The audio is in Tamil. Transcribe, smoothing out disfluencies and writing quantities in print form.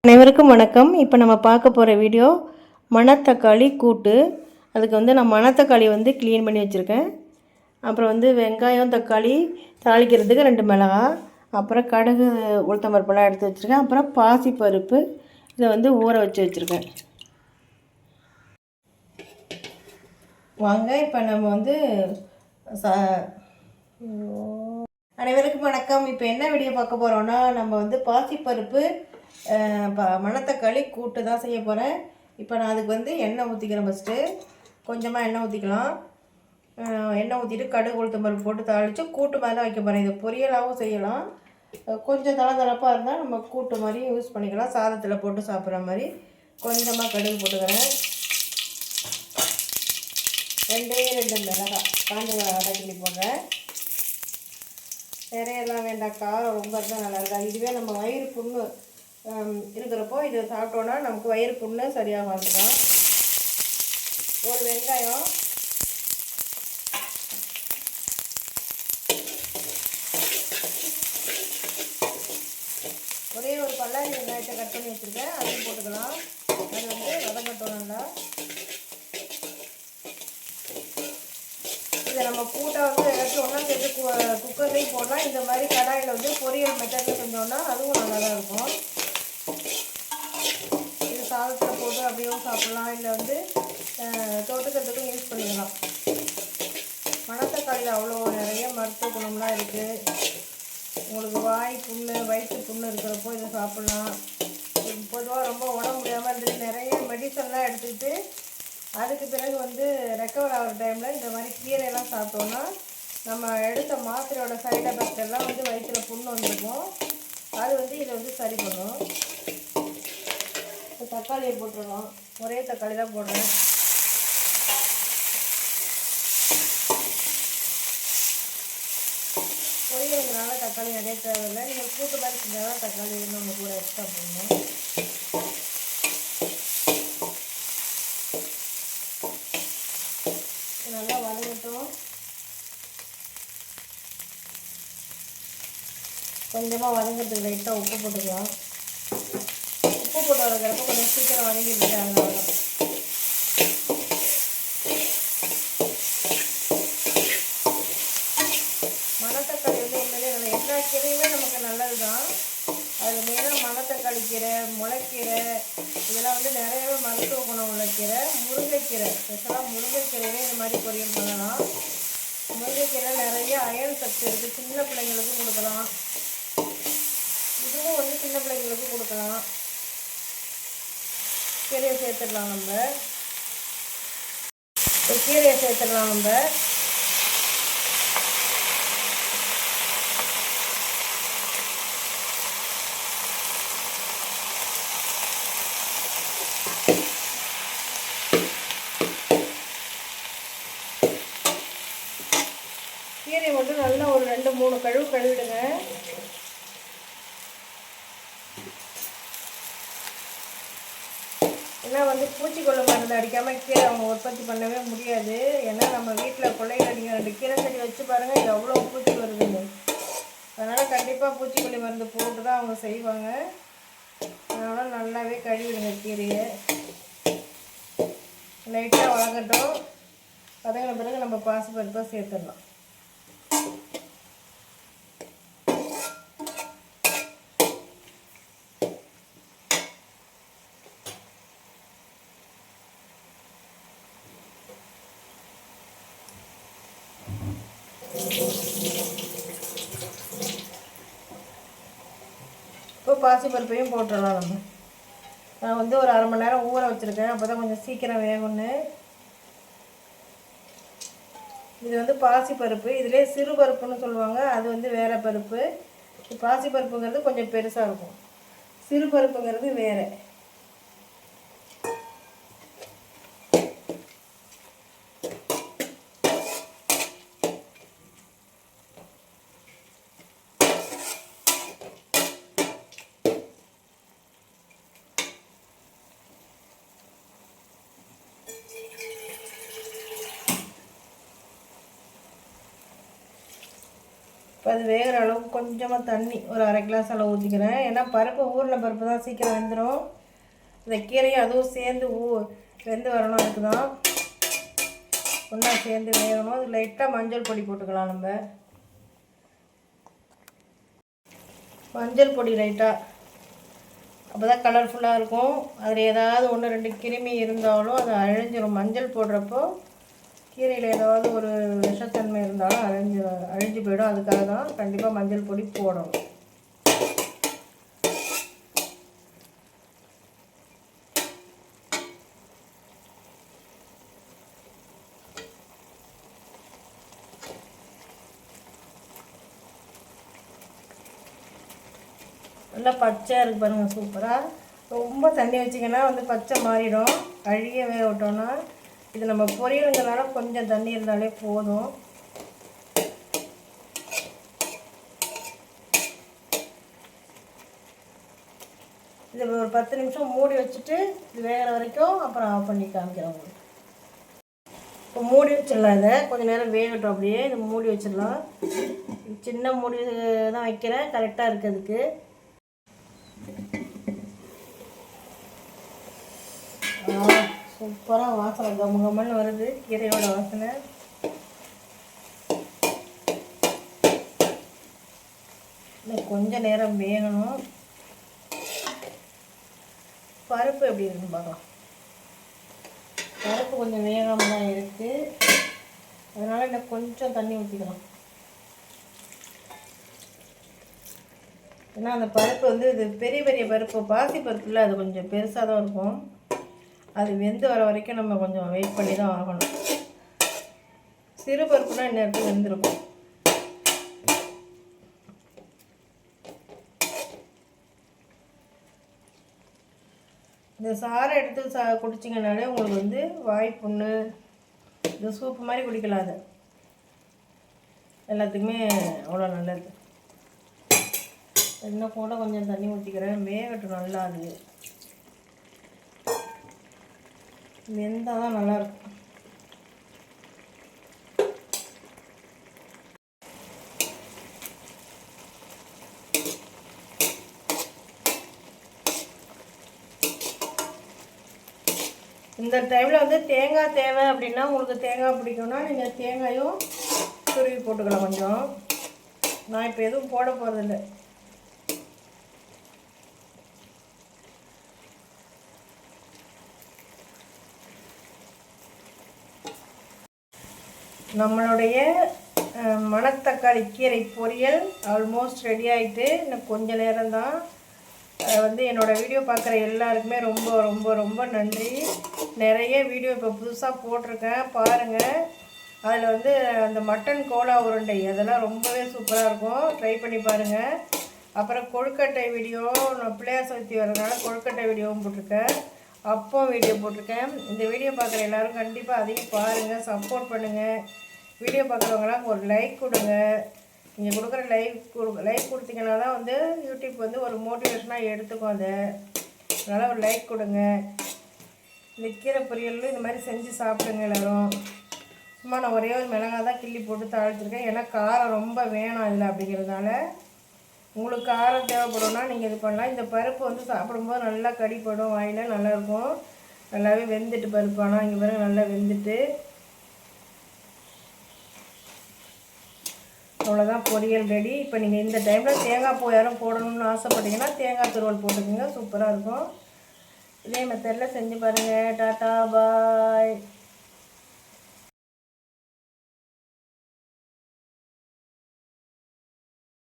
அனைவருக்கும் வணக்கம். இப்போ நம்ம பார்க்க போகிற வீடியோ மணத்தக்காளி கூட்டு. அதுக்கு நான் மணத்தக்காளி க்ளீன் பண்ணி வச்சுருக்கேன். அப்புறம் வெங்காயம் தக்காளி தாளிக்கிறதுக்கு 2 மிளகாய், அப்புறம் கடுகு உளுத்தம்பருப்பெல்லாம் எடுத்து வச்சுருக்கேன். அப்புறம் பாசிப்பருப்பு இதை ஊற வச்சு வச்சுருக்கேன். வாங்க இப்போ நம்ம அனைவருக்கும் வணக்கம். இப்போ என்ன வீடியோ பார்க்க போகிறோன்னா, நம்ம பாசிப்பருப்பு மணத்தக்காளி கூட்டு தான் செய்ய போகிறேன். இப்போ நான் அதுக்கு எண்ணெய் ஊற்றிக்கிறேன். ஃபஸ்ட்டு கொஞ்சமாக எண்ணெய் ஊற்றிக்கலாம். எண்ணெய் ஊற்றிட்டு கடுகு உளுத்தம்பருப்பு போட்டு தாளித்து கூட்டு மாதிரி தான் வைக்க போகிறேன். இது பொரியலாகவும் செய்யலாம். கொஞ்சம் தளதளப்பாக இருந்தால் நம்ம கூட்டு மாதிரி யூஸ் பண்ணிக்கலாம். சாதத்தில் போட்டு சாப்பிட்ற மாதிரி. கொஞ்சமாக கடுகு போட்டுக்கிறேன். 2 மிளகாய் காஞ்ச மிளகாய் கிள்ளி போடுறேன். நிறையெல்லாம் வேண்டாம், காரம் ரொம்ப இருந்தால் நல்லா இருக்கா. இதுவே நம்ம வயிறு புண்ணு இருக்கிறப்போ இதை சாப்பிட்டோன்னா நமக்கு வயிறு புண்ணு சரியாக வந்துடும். ஒரு வெங்காயம், ஒரே ஒரு பல்லாரி வெங்காயத்தை கட் பண்ணி வச்சுருக்கேன், அதையும் போட்டுக்கலாம். அது வதங்கட்டும் நல்லா. இதை நம்ம கூட்டாக ஏதாச்சும் ஒன்றா சேர்த்து குக்கர்லேயும் போடலாம். இந்த மாதிரி கடாயில் பொரியல் மெத்தடில் செஞ்சோன்னா அதுவும் நல்லா தான் இருக்கும். இது சாதத்தில் போட்டு அப்படியும் சாப்பிட்லாம், இல்லை தொட்டுக்கிறதுக்கும் யூஸ் பண்ணிக்கலாம். மணத்தக்காளியில் அவ்வளோ நிறைய மருத்துவ குணம்லாம் இருக்குது. உங்களுக்கு வாய் புண்ணு வயிற்று புண்ணு இருக்கிறப்போ இதை சாப்பிட்லாம். பொதுவாக ரொம்ப உடம்பு முடியாமல் இருந்துட்டு நிறைய மெடிசன்லாம் எடுத்துக்கிட்டு அதுக்கு பிறகு ரெக்கவர் ஆகிற டைமில் இந்த மாதிரி கீரையெல்லாம் சாப்பிட்டோன்னா நம்ம எடுத்த மாத்திரையோட சைட் எஃபெக்ட் எல்லாம் வயிற்றில் புண்ணு வந்துருக்கும். அது இதை சரி பண்ணும். தக்காளியை போட்டுருவோம். ஒரே தக்காளி தான் போடுறேன். பொரியலுங்கிறனால தக்காளி நிறைய தேவையில்லை. நீங்கள் கூட்டு மாதிரி செஞ்சால் தான் தக்காளி ஒன்று கூட எக்ஸ்ட்ரா போடணும். நல்லா வதங்கட்டும். கொஞ்சமாக வதங்கிறதுக்கு லைட்டாக உப்பு போட்டுக்கலாம். உப்பு போட்டு வதக்கிறப்போ கொஞ்சம் சீக்கிரம் வதங்கிட்டு அதனால தான். மணத்தக்காளி உண்மையிலே எல்லா கீரையுமே நமக்கு நல்லது தான். அதில் மெயினாக மணத்தக்காளி கீரை, முளைக்கீரை இதெல்லாம் நிறையவே மருத்துவ குணம் உள்ள கீரை. முருங்கைக்கீரை, ஸ்பெஷலாக முருங்கைக்கீரையே இந்த மாதிரி பொரியல் பண்ணலாம். முருங்கைக்கீரை நிறைய அயன் சத்து இருக்குது. சின்ன பிள்ளைங்களுக்கும் கொடுக்கலாம். இதுவும் சின்ன பிள்ளைங்களுக்கும் கொடுக்கலாம். கீரையை சேர்த்துடலாம். கீரையை சேர்த்துடலாம். கீரையை மட்டும் நல்லா ஒரு 2-3 கழுவிடுங்க. ஏன்னா பூச்சிக்கொல்லி மருந்து அடிக்காமல் கீரை அவங்க உற்பத்தி பண்ணவே முடியாது. ஏன்னா நம்ம வீட்டில் பிள்ளைகளை நீங்கள் 2 கீரை செடி வச்சு பாருங்கள், எவ்வளோ பூச்சி வருதுங்க. அதனால் கண்டிப்பாக பூச்சிக்கொல்லி மருந்து போட்டு தான் அவங்க செய்வாங்க. அதனால் நல்லாவே கழுவிடுங்க கீரையை. லைட்டாக வதங்கட்டும். வதங்கின பிறகு நம்ம பாசிப்பருப்பாக சேர்த்துடலாம். இப்போ பாசிப்பருப்பையும் போட்டுடலாம். நான் ஒரு அரை மணி நேரம் ஊற வச்சுருக்கேன், அப்போ தான் கொஞ்சம் சீக்கிரம் வேகும்னு. இது பாசிப்பருப்பு. இதிலே சிறு பருப்புன்னு சொல்லுவாங்க, அது வேறு பருப்பு. பாசிப்பருப்புங்கிறது கொஞ்சம் பெருசாக இருக்கும், சிறு பருப்புங்கிறது வேறு. இப்போ அது வேகிற அளவுக்கு கொஞ்சமாக தண்ணி ஒரு 1/2 கிளாஸ் அளவு ஊற்றிக்கிறேன். ஏன்னா பருப்பு ஊறின பருப்பு தான் சீக்கிரம் வெந்துடும். இந்த கீரையும் அதுவும் சேர்ந்து வெந்து வரணும். அதுக்கு தான் ஒன்றா சேர்ந்து வேகணும். அது லைட்டாக மஞ்சள் பொடி போட்டுக்கலாம். நம்ம மஞ்சள் பொடி லைட்டாக, அப்போ தான் கலர்ஃபுல்லாக இருக்கும். அதில் ஏதாவது 1-2 கிருமி இருந்தாலும் அது அழிஞ்சிடும். மஞ்சள் போடுறப்போ கீரையில் ஏதாவது ஒரு விஷத்தன்மை இருந்தாலும் அழிஞ்சு போயிடும். அதுக்காக தான் கண்டிப்பாக மஞ்சள் பொடி போடணும். நல்லா பச்சையாக இருக்குது பாருங்கள், சூப்பராக. ரொம்ப தண்ணி வச்சிங்கன்னா வந்து பச்சை மாறிடும். அழிய வேக விட்டோன்னா இது நம்ம பொரியலுங்கிறனால கொஞ்சம் தண்ணி இருந்தாலே போதும். இது ஒரு 10 நிமிஷம் மூடி வச்சுட்டு இது வேகிற வரைக்கும் அப்புறம் ஆஃப் பண்ணி காமிக்கிறோம் உங்களுக்கு. இப்போ மூடி வச்சிடலாம். இதை கொஞ்சம் நேரம் வேகட்டும். அப்படியே இது மூடி வச்சிடலாம். சின்ன மூடி தான் வைக்கிறேன், கரெக்டாக இருக்கிறதுக்கு. சூப்பராக வாசனை கம்மன்னு வருது, கீரையோட வாசனை. இன்னும் கொஞ்சம் நேரம் வேகணும். பருப்பு எப்படி இருக்குன்னு பார்க்கலாம். பருப்பு கொஞ்சம் வேகாமல் தான் இருக்குது, அதனால் இன்னும் கொஞ்சம் தண்ணி ஊற்றிக்கலாம். ஏன்னா அந்த பருப்பு வந்து இது பெரிய பெரிய பருப்பு, பாசி பருப்புல அது கொஞ்சம் பெருசாக தான் இருக்கும். அது வெந்து வர வரைக்கும் நம்ம கொஞ்சம் வெயிட் பண்ணி தான் ஆகணும். சிறு பருப்புனா இந்நேரத்துக்கு வெந்திருக்கும். இந்த சாறை எடுத்து குடிச்சிங்கனாலே உங்களுக்கு வந்து வாய்ப்புண்ணு, இந்த சூப்பு மாதிரி குடிக்கலாம். அது எல்லாத்துக்குமே அவ்வளோ நல்லது. இன்னும் கூட கொஞ்சம் தண்ணி ஊற்றிக்கிறேன், வேகட்டும் நல்லா. அது வெந்தால் தான் நல்லாயிருக்கும். இந்த டைமில் வந்து தேங்காய் தேவை அப்படின்னா, உங்களுக்கு தேங்காய் பிடிக்கும்னா நீங்கள் தேங்காயும் துருவி போட்டுக்கலாம் கொஞ்சம். நான் இப்போ எதுவும் போட போகிறதில்ல. நம்மளுடைய மணத்தக்காளி கீரை பொரியல் ஆல்மோஸ்ட் ரெடி ஆகிட்டு. இன்னும் கொஞ்சம் நேரம் தான். வந்து என்னோடய வீடியோ பார்க்குற எல்லாருக்குமே ரொம்ப ரொம்ப ரொம்ப நன்றி. நிறைய வீடியோ இப்போ புதுசாக போட்டிருக்கேன், பாருங்கள். அதில் வந்து அந்த மட்டன் கோலா உருண்டை அதெல்லாம் ரொம்பவே சூப்பராக இருக்கும், ட்ரை பண்ணி பாருங்கள். அப்புறம் கொழுக்கட்டை வீடியோ, நான் பிள்ளையார் சதுர்த்தி வரதுனால கொழுக்கட்டை வீடியோவும் போட்டிருக்கேன், அப்போ வீடியோ போட்டிருக்கேன். இந்த வீடியோ பார்க்குற எல்லோரும் கண்டிப்பாக அதையும் பாருங்கள், சப்போர்ட் பண்ணுங்கள். வீடியோ பார்க்குறவங்களாம் ஒரு லைக் கொடுங்க. நீங்கள் கொடுக்குற லைக் கொடுத்தீங்கன்னா தான் வந்து யூடியூப் வந்து ஒரு மோட்டிவேஷனாக எடுத்துக்கும். அதை அதனால் ஒரு லைக் கொடுங்க. இந்த கீரை பொரியல் இந்த மாதிரி செஞ்சு சாப்பிடுங்க எல்லோரும். சும்மா நான் ஒரே ஒரு மிளகாய் தான் கிள்ளி போட்டு தாளிச்சிருக்கேன், ஏன்னா காரம் ரொம்ப வேணும் இதில் அப்படிங்கிறதுனால. உங்களுக்கு காரம் தேவைப்படும்னா நீங்கள் இது பண்ணலாம். இந்த பருப்பு வந்து சாப்பிடும்போது நல்லா கடிப்படும், வாயில் நல்லாயிருக்கும். நல்லாவே வெந்துட்டு பருப்பு, ஆனால் இங்கே பாருங்க நல்லா வெந்துட்டு. அவ்வளோதான், பொரியல் ரெடி. இப்போ நீங்கள் இந்த டைமில் தேங்காய் பூ யாரும் போடணும்னு ஆசைப்பட்டீங்கன்னா தேங்காய் துருவல் போட்டுக்கோங்க, சூப்பராக இருக்கும். இதே மெத்தடில் செஞ்சு பாருங்கள். டாட்டா பாய்.